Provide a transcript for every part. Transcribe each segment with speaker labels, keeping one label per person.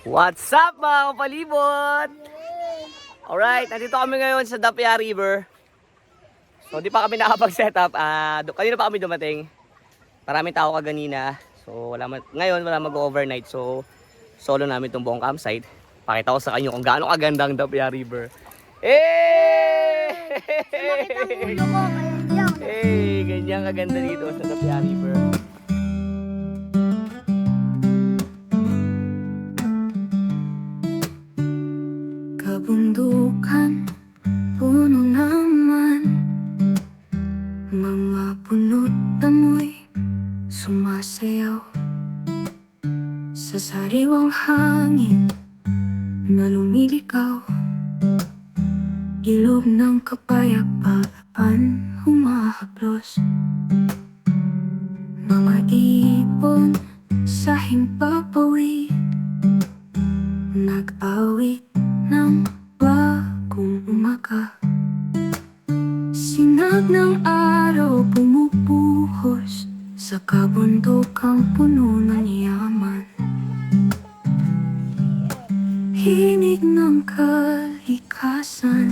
Speaker 1: What's up mga kapalibot? Alright, nandito kami ngayon sa Dapia River. So di pa kami nakapag-setup. Kanina pa kami dumating. Maraming tao kaganina. So ngayon wala mag-overnight. So solo namin itong buong campsite. Pakita ko sa kanyo kung gaano kaganda ang Dapia River. Ganyan kaganda dito sa Dapia River.
Speaker 2: Kabundukan, puno naman, mga puno't amoy sumasayaw sa sariwang hangin na lumilikaw. Ilog ng kapayapaan humahaplos, mga ibon sa himpapawid nag-awit ng bagong umaga. Sinag ng araw bumubuhos sa kabundukang puno ng yaman. Hinig ng kalikasan,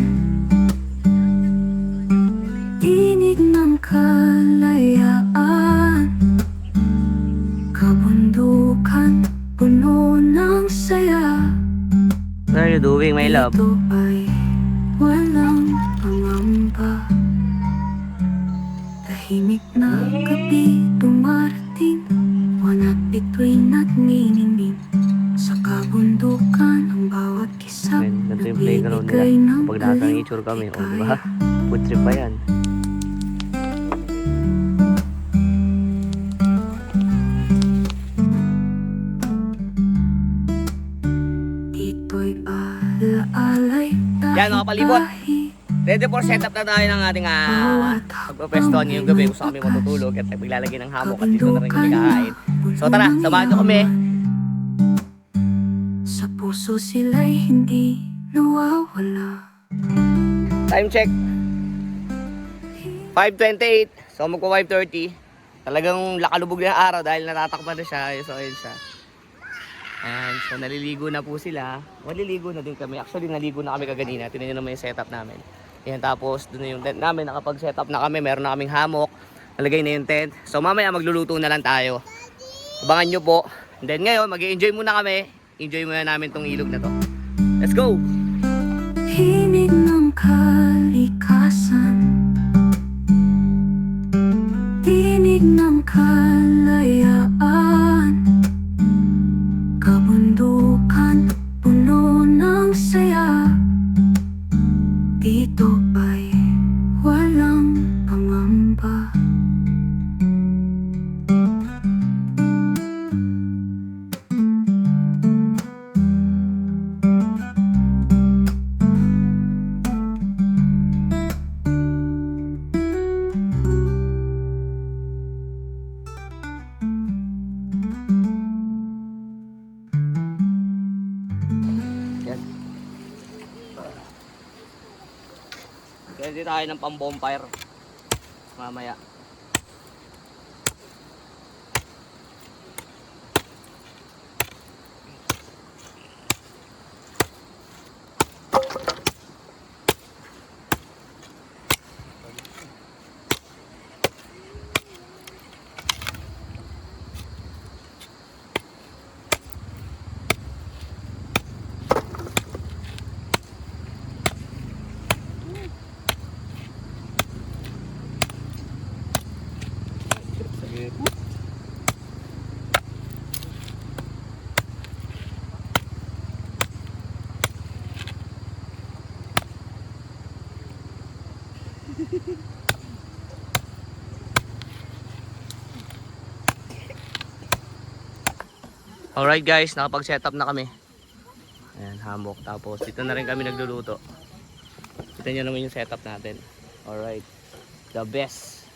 Speaker 2: tinig ng kalayaan. Kabundukan, puno ng saya.
Speaker 1: What are you doing, my love?
Speaker 2: Ito ay walang pangamba. Tahimik na gabi dumarating, wanat bituin at niningning. Sa kabundukan ang bawat kisap
Speaker 1: Ganito yung playground nila. Kapag lahat ng nature kami, o diba? Food trip pa yan.
Speaker 2: Dito'y alaalay
Speaker 1: Yan mga palibot. Ready for setup na tayo ng ating pagpapesto niyo yung gabi. Gusto kami matutulog at maglalagay ng hammock at dito na rin kami kakain. So tara, samahan nyo kami.
Speaker 2: Sa puso sila'y hindi nawawala.
Speaker 1: Time check. 5:28. So magpa 5:30. Talagang lakalubog na ang araw dahil natatakpan na siya. So ayun siya. And so naliligo na po sila. Maliligo na din kami. Actually naligo na kami kaganina. Tingnan nyo naman yung setup namin. Ayan, tapos doon na yung tent namin. Nakapag-setup na kami. Meron na kaming hammock. Nalagay na yung tent. So mamaya magluluto na lang tayo. Abangan nyo po. And then ngayon mag-i-enjoy muna kami. Enjoy muna namin tong ilog na to. Let's go!
Speaker 2: Hinig ng kalikasan, tinig ng kalayaan. Kabundukan, puno ng saya. Dito ay walang pangamba.
Speaker 1: Yan. Ready tayo ng pang-bonfire mamaya. Alright guys, nakapag-setup na kami. Ayan, hammock. Tapos dito na rin kami nagluluto. Kita nyo naman yung setup natin. Alright, the best.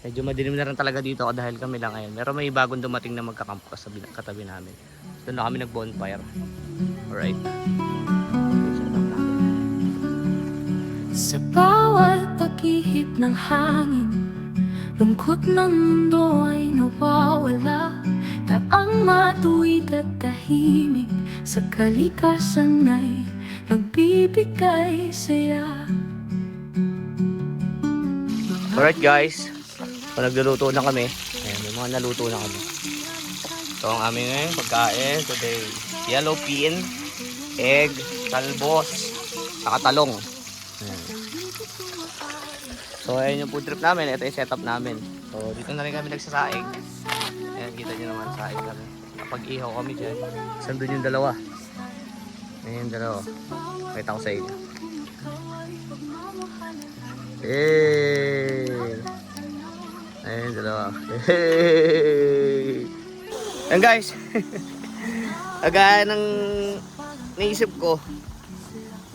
Speaker 1: Medyo madilim na rin talaga dito dahil kami lang ngayon. Meron may bagong dumating na magkakamp katabi namin. Doon na kami nag-bonfire. Alright.
Speaker 2: Sa bawat pag-ihip ng hangin, lungkot ng mundo ay nawawala. Taang matuwid at tahimik sa kalikasan ay nagbibigay saya.
Speaker 1: Alright guys, so nagluluto na kami. Ayan, may mga naluto na kami. So ang aming ngayon pagkain today, yellow bean, egg, talbos, saka talong. Ayan. So ayan yung food trip namin, ito yung setup namin. So dito na rin kami nagsasaing. Ayan, kita nyo naman saing kami. Kapag-ihaw kami dyan. Saan doon yung dalawa? Ayan yung dalawa. Pakita ko sa inyo. Hey! Ayan yung dalawa. Hey! Ayan guys. Agaya ng naisip ko.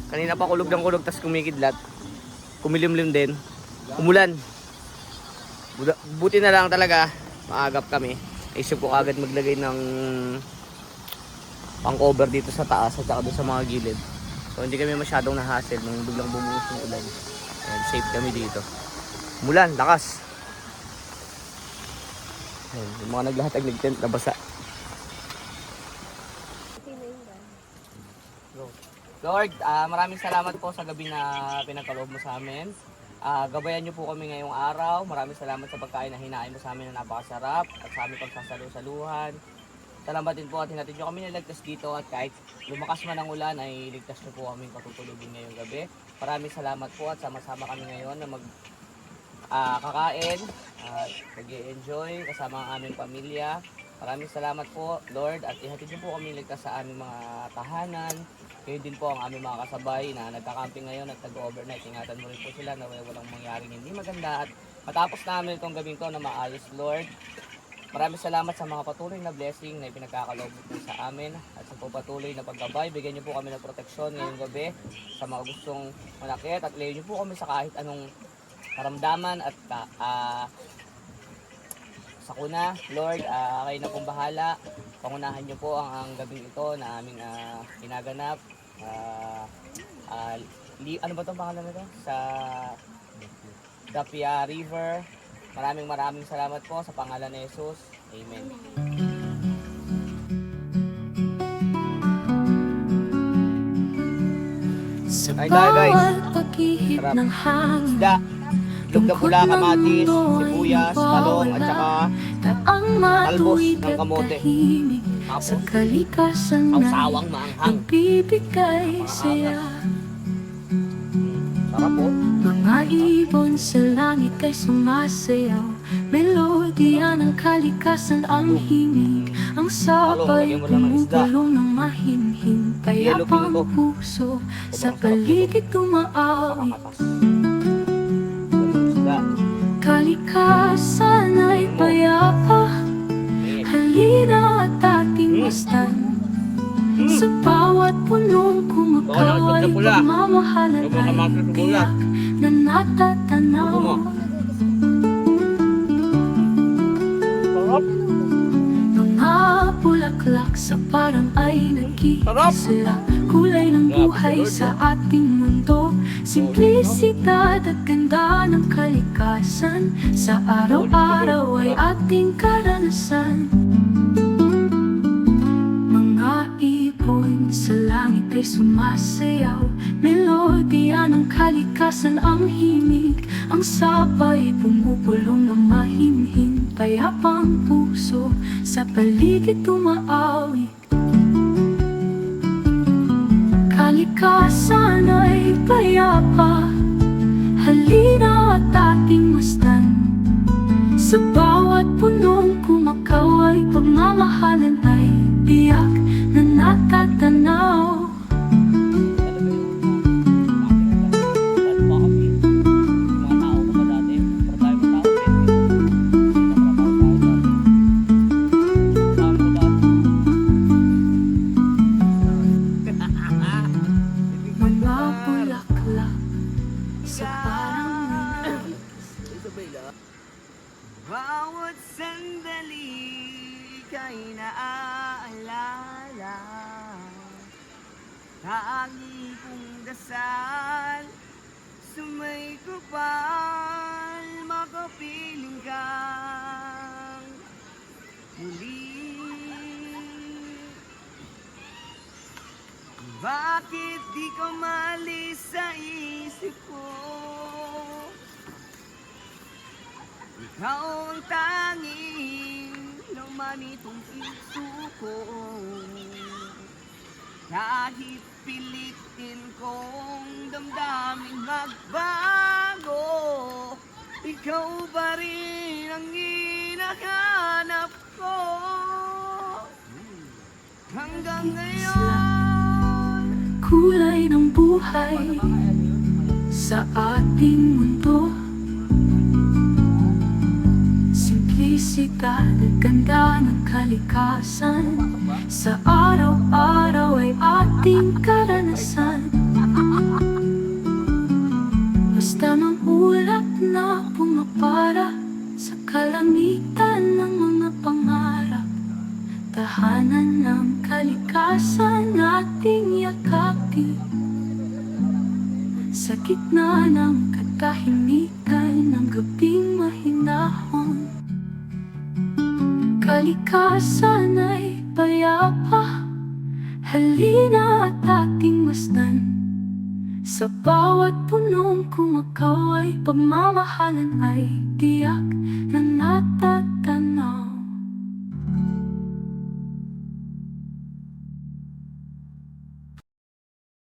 Speaker 1: Kanina pa kulog ng kulog, tas kumikidlat. Kumilimlim din. Umulan. Buti na lang talaga. Maagap kami. Naisip ko agad maglagay ng pang cover dito sa taas at saka doon sa mga gilid. So hindi kami masyadong nahassle nung biglang bumuhos ng ulan. And safe kami dito. Umulan, lakas. Ayan, yung mga naglahatag nag-tent na basa. Lord, maraming salamat po sa gabi na pinagkaloob mo sa amin. Gabayan niyo po kami ngayong araw. Maraming salamat sa pagkain na hinain mo sa amin na napakasarap at sa aming pagsasalu-saluhan. Salamat din po at hinatid niyo kami niligtas dito at kahit lumakas man ang ulan ay ligtas niyo po kaming patutulugin ngayong gabi. Maraming salamat po at sama-sama kami ngayon na kakain at nag-enjoy kasama ang aming pamilya. Maraming salamat po Lord at ihatid niyo po kami ligtas sa aming mga tahanan. Kayo din po ang aming mga kasabay na nagka-camping ngayon at nag-overnight. Ingatan mo rin po sila na walang mangyaring hindi maganda at matapos namin itong gabing to na maayos Lord. Maraming salamat sa mga patuloy na blessing na ipinagkakaloob po sa amin at sa patuloy na paggabay. Bigyan niyo po kami ng proteksyon ngayong gabi sa mga gustong malakit at layo niyo po kami sa kahit anong karamdaman at sakuna. Lord, kayo na pong bahala. Pangunahan niyo po ang gabing ito na aming ginaganap. Ano ba itong pangalan nito? Sa Dapia River. Maraming salamat po sa pangalan ni Jesus. Amen.
Speaker 2: Sa
Speaker 1: Ay, guys.
Speaker 2: bawat paghihip
Speaker 1: Sarap.
Speaker 2: ng hangin,
Speaker 1: Isda, itlog na pula, kamatis, sibuyas, talong, at saka
Speaker 2: taang matuwid
Speaker 1: ng
Speaker 2: at
Speaker 1: kamote.
Speaker 2: tahimik sa
Speaker 1: Tapos,
Speaker 2: kalikasan
Speaker 1: ang
Speaker 2: na
Speaker 1: sawang maanghang.
Speaker 2: nagbibigay saya.
Speaker 1: Sarap po.
Speaker 2: Mga ibon sa langit ay sumasayaw, melodiya ng kalikasan ang himig. Ang sabay
Speaker 1: lagyan mo lang ng isda.
Speaker 2: bumubulong ng mahinhin,
Speaker 1: Yellow
Speaker 2: payapang
Speaker 1: pin to.
Speaker 2: puso sa paligid tumaawit.
Speaker 1: Isda.
Speaker 2: Kalikasan ay payapa, halina at ating mastan. Sa bawat punong kumakaw ay pagmamahalan ay tiyak na natatanaw. Mga bulaklak sa parang ay nag-iisla, kulay ng buhay sa ating mundo. Simplisidad at ganda ng kalikasan sa araw-araw ay ating karanasan. Sa langit ay sumasayaw, melodiya ng kalikasan ang himig. Ang sabay bumubulong ng mahimhin, payapang puso sa paligid tumaawit. Kalikasan ay payapa, halina at ating masdan. Sa bawat punong kumakaw ay pagmamahalan ay biyak na natatanaw. Mga bulaklak sa parang
Speaker 1: bawat sandali kay naaalala. Tangi kong dasal sa may kupal, makapiling kang muli Bakit di ka maalis sa isip ko? Ikaw ang tanging laman itong puso ko. Kahit pilitin kong damdamin magbago, ikaw pa rin ang hinahanap ko. Hanggang ngayon,
Speaker 2: Kulay ng buhay sa ating mundo. Simplisidad at ganda ng kalikasan sa araw-araw ay ating karanasan. Basta mamulat na pumapara sa kalamitan ng mga pangarap. Tahanan ng kalikasan ating yakapin. Sa gitna ng katahimikan ng gabing mahinahon, kalikasan ay payapa. Halina at ating masdan. Sa bawat punong kumakaw ay pagmamahalan ay tiyak.